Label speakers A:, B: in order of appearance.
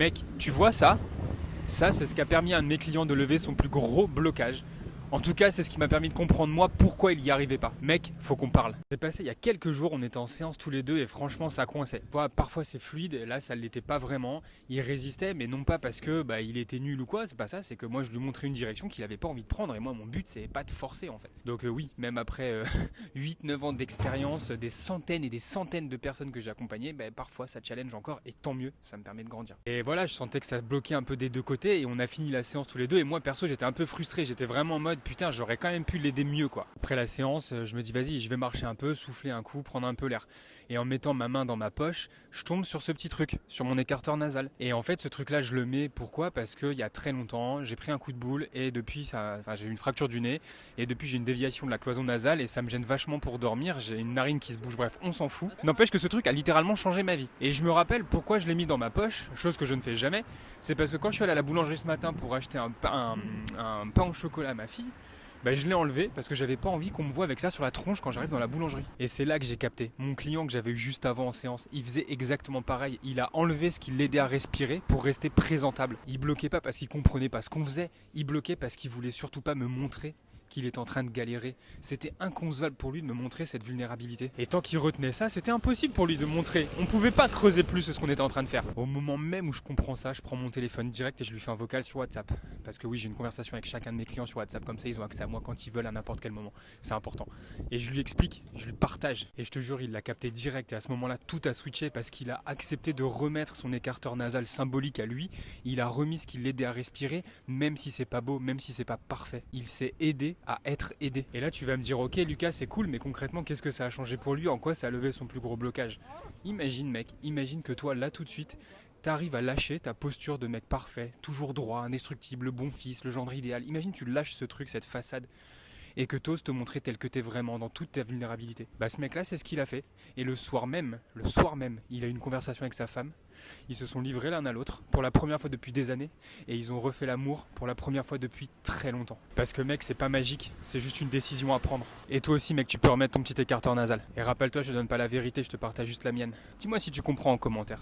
A: Mec, tu vois ça? Ça, c'est ce qui a permis à un de mes clients de lever son plus gros blocage. En tout cas, c'est ce qui m'a permis de comprendre moi pourquoi il y arrivait pas. Mec, faut qu'on parle. C'est passé il y a quelques jours, on était en séance tous les deux et franchement ça coinçait. Parfois c'est fluide, et là ça ne l'était pas vraiment. Il résistait, mais non pas parce que il était nul ou quoi, c'est pas ça, c'est que moi je lui montrais une direction qu'il avait pas envie de prendre et moi mon but c'est pas de forcer en fait. Donc oui, même après 8-9 ans d'expérience, des centaines et des centaines de personnes que j'ai accompagnées, parfois ça challenge encore et tant mieux, ça me permet de grandir. Et voilà, je sentais que ça bloquait un peu des deux côtés et on a fini la séance tous les deux et moi perso j'étais un peu frustré, j'étais vraiment en mode putain, j'aurais quand même pu l'aider mieux quoi. Après la séance, je me dis vas-y, je vais marcher un peu, souffler un coup, prendre un peu l'air. Et en mettant ma main dans ma poche, je tombe sur ce petit truc, sur mon écarteur nasal. Et en fait, ce truc-là, je le mets pourquoi? Parce qu'il y a très longtemps, j'ai pris un coup de boule et depuis j'ai eu une fracture du nez et depuis j'ai une déviation de la cloison nasale et ça me gêne vachement pour dormir. J'ai une narine qui se bouge, bref, on s'en fout. N'empêche que ce truc a littéralement changé ma vie. Et je me rappelle pourquoi je l'ai mis dans ma poche, chose que je ne fais jamais. C'est parce que quand je suis allé à la boulangerie ce matin pour acheter un pain au chocolat à ma fille, je l'ai enlevé parce que j'avais pas envie qu'on me voit avec ça sur la tronche quand j'arrive dans la boulangerie. Et c'est là que j'ai capté. Mon client que j'avais eu juste avant en séance, il faisait exactement pareil. Il a enlevé ce qui l'aidait à respirer pour rester présentable. Il bloquait pas parce qu'il comprenait pas ce qu'on faisait. Il bloquait parce qu'il voulait surtout pas me montrer qu'il est en train de galérer. C'était inconcevable pour lui de me montrer cette vulnérabilité. Et tant qu'il retenait ça, c'était impossible pour lui de montrer. On pouvait pas creuser plus ce qu'on était en train de faire. Au moment même où je comprends ça, je prends mon téléphone direct et je lui fais un vocal sur WhatsApp. Parce que oui, j'ai une conversation avec chacun de mes clients sur WhatsApp, comme ça ils ont accès à moi quand ils veulent à n'importe quel moment. C'est important. Et je lui explique, je lui partage. Et je te jure, il l'a capté direct. Et à ce moment-là, tout a switché parce qu'il a accepté de remettre son écarteur nasal symbolique à lui. Il a remis ce qui l'aidait à respirer, même si c'est pas beau, même si c'est pas parfait. Il s'est aidé à être aidé. Et là tu vas me dire ok Lucas c'est cool mais concrètement qu'est-ce que ça a changé pour lui, en quoi ça a levé son plus gros blocage? Imagine mec, imagine que toi là tout de suite t'arrives à lâcher ta posture de mec parfait, toujours droit, indestructible, le bon fils, le gendre idéal. Imagine tu lâches ce truc, cette façade et que t'oses te montrer tel que t'es vraiment dans toute ta vulnérabilité. Ce mec là c'est ce qu'il a fait et le soir même, il a eu une conversation avec sa femme. Ils se sont livrés l'un à l'autre pour la première fois depuis des années et ils ont refait l'amour pour la première fois depuis très longtemps. Parce que mec c'est pas magique, c'est juste une décision à prendre. Et toi aussi mec tu peux remettre ton petit écarteur nasal. Et rappelle-toi je te donne pas la vérité, je te partage juste la mienne. Dis-moi si tu comprends en commentaire.